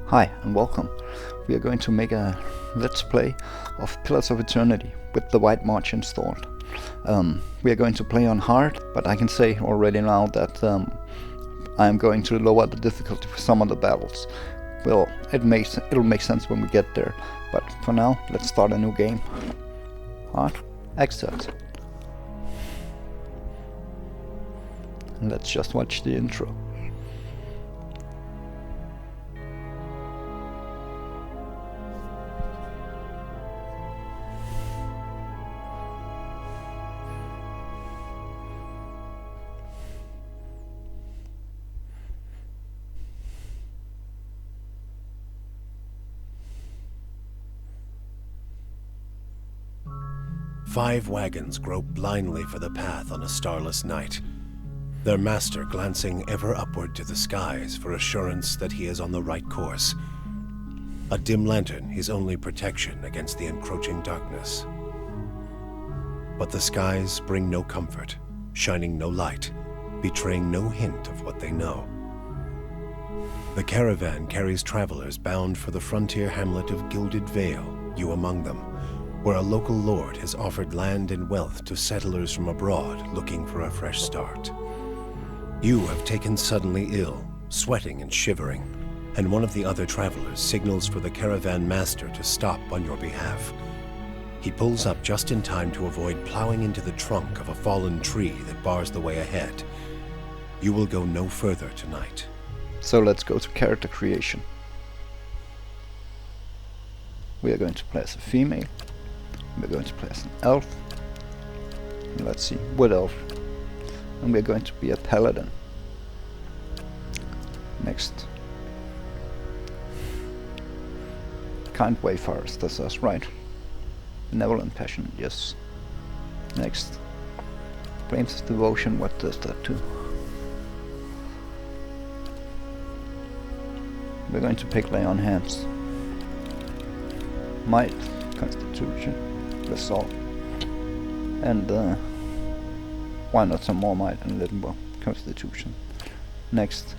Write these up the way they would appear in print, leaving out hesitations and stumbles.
Hi and welcome. We are going to make a let's play of Pillars of Eternity with the White March installed. We are going to play on hard, but I can say already now that I am going to lower the difficulty for some of the battles. Well, it'll make sense when we get there, but for now, let's start a new game. Hard, accept. And let's just watch the intro. Five wagons grope blindly for the path on a starless night, their master glancing ever upward to the skies for assurance that he is on the right course. A dim lantern his only protection against the encroaching darkness. But the skies bring no comfort, shining no light, betraying no hint of what they know. The caravan carries travelers bound for the frontier hamlet of Gilded Vale, you among them, where a local lord has offered land and wealth to settlers from abroad looking for a fresh start. You have taken suddenly ill, sweating and shivering, and one of the other travelers signals for the caravan master to stop on your behalf. He pulls up just in time to avoid plowing into the trunk of a fallen tree that bars the way ahead. You will go no further tonight. So let's go to character creation. We are going to play as a female. We're going to play as an elf. Let's see, wood elf. And we're going to be a paladin. Next. Kind wayfarers, that's us, right? Benevolent passion, yes. Next. Flames of devotion, what does that do? We're going to pick lay on hands. Might, constitution. Assault, and why not some more might and a little more constitution. Next,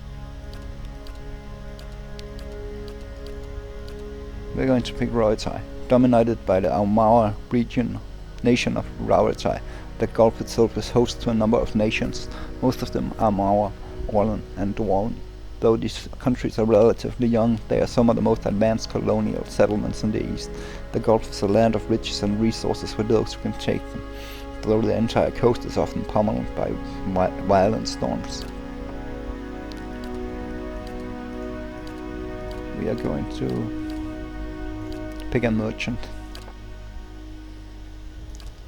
we're going to pick Rauatai, dominated by the Aumaua nation of Rauatai. The gulf itself is host to a number of nations. Most of them are Maua, Orlan, and Dwalin. Though these countries are relatively young, they are some of the most advanced colonial settlements in the east. The Gulf is a land of riches and resources for those who can take them, though the entire coast is often pummeled by violent storms. We are going to pick a merchant.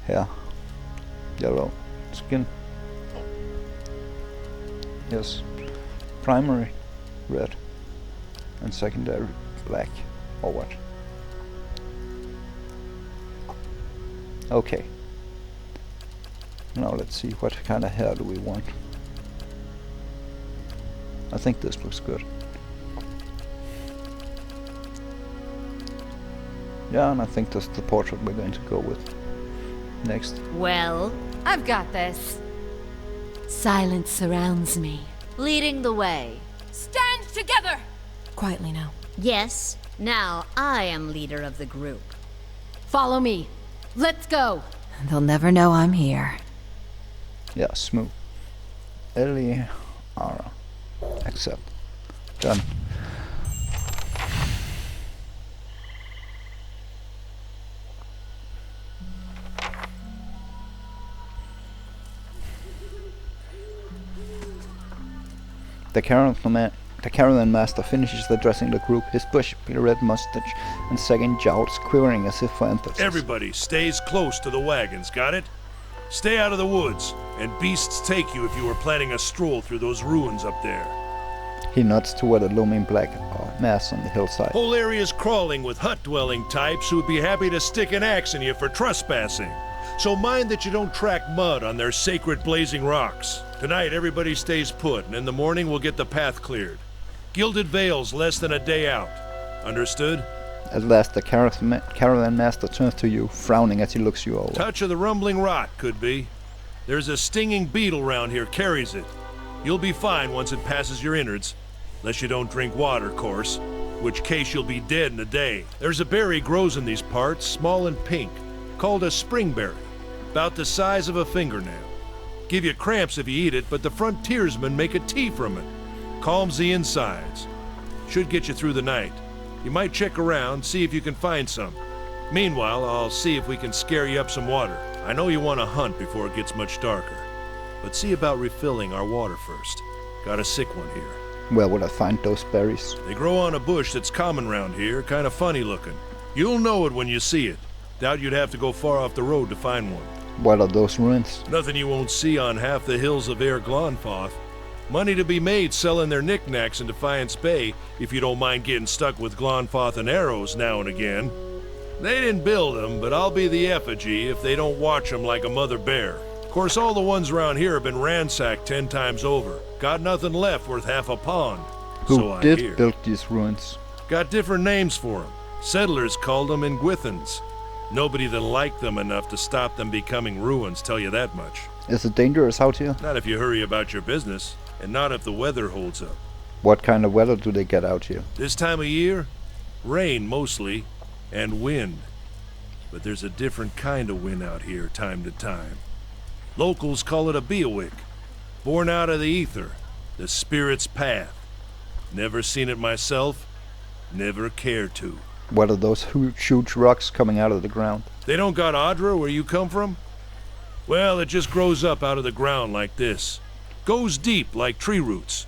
Hair, yellow, skin. Yes, primary red and secondary black, or what? Okay. Now let's see what kind of hair do we want. I think this looks good. Yeah, and I think that's the portrait we're going to go with. Next. Well, I've got this. Silence surrounds me. Leading the way. Stand together! Quietly now. Yes, now I am leader of the group. Follow me. Let's go. They'll never know I'm here. Yeah, smooth. Eliara. Accept. Done. The caravan master finishes addressing the group, his bushy red mustache and sagging jowls quivering as if for emphasis. Everybody stays close to the wagons, got it? Stay out of the woods, and beasts take you if you were planning a stroll through those ruins up there. He nods toward a looming black mass on the hillside. Whole area's crawling with hut-dwelling types who'd be happy to stick an axe in you for trespassing. So mind that you don't track mud on their sacred blazing rocks. Tonight, everybody stays put, and in the morning we'll get the path cleared. Gilded Vale's less than a day out. Understood? At last, the caravan master turns to you, frowning as he looks you over. Touch of the rumbling rot, could be. There's a stinging beetle round here, carries it. You'll be fine once it passes your innards. Unless you don't drink water, course. which case you'll be dead in a day. There's a berry grows in these parts, small and pink, called a springberry, about the size of a fingernail. Give you cramps if you eat it, but the frontiersmen make a tea from it. Calms the insides. Should get you through the night. You might check around, see if you can find some. Meanwhile, I'll see if we can scare you up some water. I know you want to hunt before it gets much darker, but see about refilling our water first. Got a sick one here. Where would I find those berries? They grow on a bush that's common round here, kind of funny looking. You'll know it when you see it. Doubt you'd have to go far off the road to find one. What are those ruins? Nothing you won't see on half the hills of Air Glonfoth. Money to be made selling their knickknacks in Defiance Bay, if you don't mind getting stuck with Glonfoth and arrows now and again. They didn't build them, but I'll be the effigy if they don't watch them like a mother bear. Of course, all the ones around here have been ransacked 10 times over. Got nothing left worth half a pond. Who so I did hear. build these ruins? Got different names for them. Settlers called them Ingwithans. Nobody that liked them enough to stop them becoming ruins, tell you that much. Is it dangerous out here? Not if you hurry about your business, and not if the weather holds up. What kind of weather do they get out here? This time of year, rain mostly, and wind. But there's a different kind of wind out here time to time. Locals call it a beawick, born out of the ether, the spirit's path. Never seen it myself, never cared to. What are those huge rocks coming out of the ground? They don't got Audra where you come from? Well, it just grows up out of the ground like this. Goes deep like tree roots.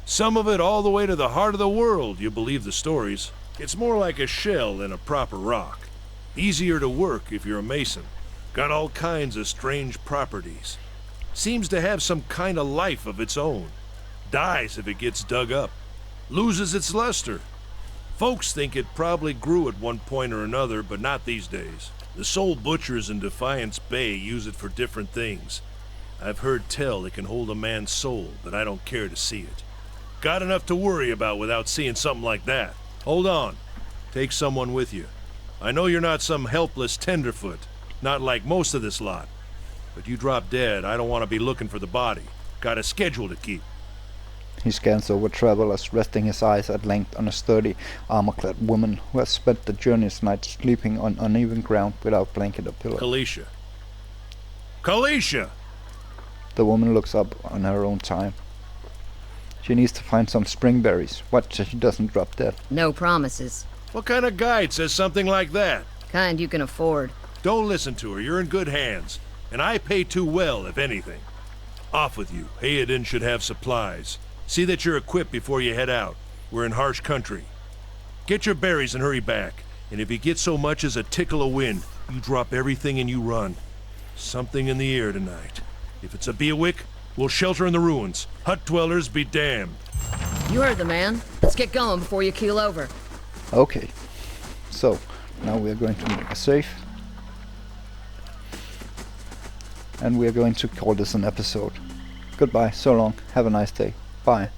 Some of it all the way to the heart of the world, you believe the stories. It's more like a shell than a proper rock. Easier to work if you're a mason. Got all kinds of strange properties. Seems to have some kind of life of its own. Dies if it gets dug up. Loses its luster. Folks think it probably grew at one point or another, but not these days. The soul butchers in Defiance Bay use it for different things. I've heard tell it can hold a man's soul, but I don't care to see it. Got enough to worry about without seeing something like that. Hold on. Take someone with you. I know you're not some helpless tenderfoot, not like most of this lot. But you drop dead, I don't want to be looking for the body. Got a schedule to keep. He scans over travelers, resting his eyes at length on a sturdy, armor-clad woman who has spent the journey's night sleeping on uneven ground without blanket or pillow. Kalisha. Kalisha! The woman looks up on her own time. She needs to find some springberries. What so she doesn't drop dead? No promises. What kind of guide says something like that? Kind you can afford. Don't listen to her, you're in good hands. And I pay too well, if anything. Off with you. Hayden should have supplies. See that you're equipped before you head out. We're in harsh country. Get your berries and hurry back. And if you get so much as a tickle of wind, you drop everything and you run. Something in the air tonight. If it's a beawick, we'll shelter in the ruins. Hut dwellers be damned. You heard the man. Let's get going before you keel over. Okay. So, now we are going to make a save. And we are going to call this an episode. Goodbye, so long, have a nice day. Bye.